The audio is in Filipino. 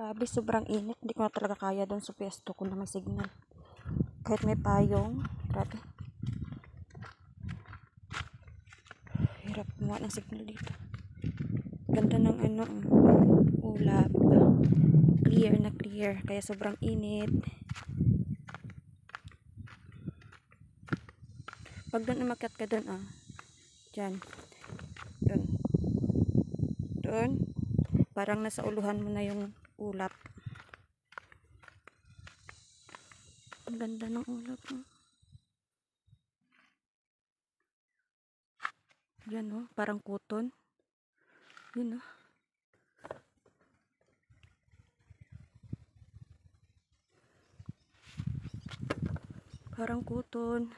Grabe, sobrang init. Hindi ko na talaga kaya doon sa pwesto ko na may signal. Kahit may payong. Grabe. Hirap gumawa ng signal dito. Ganda ng ulap. Clear na clear. Kaya sobrang init. Pag doon umakyat ka doon, dyan. Doon. Parang nasa uluhan mo na yung ulap. Ang ganda ng ulap. Yan parang kuton. Yun parang kuton.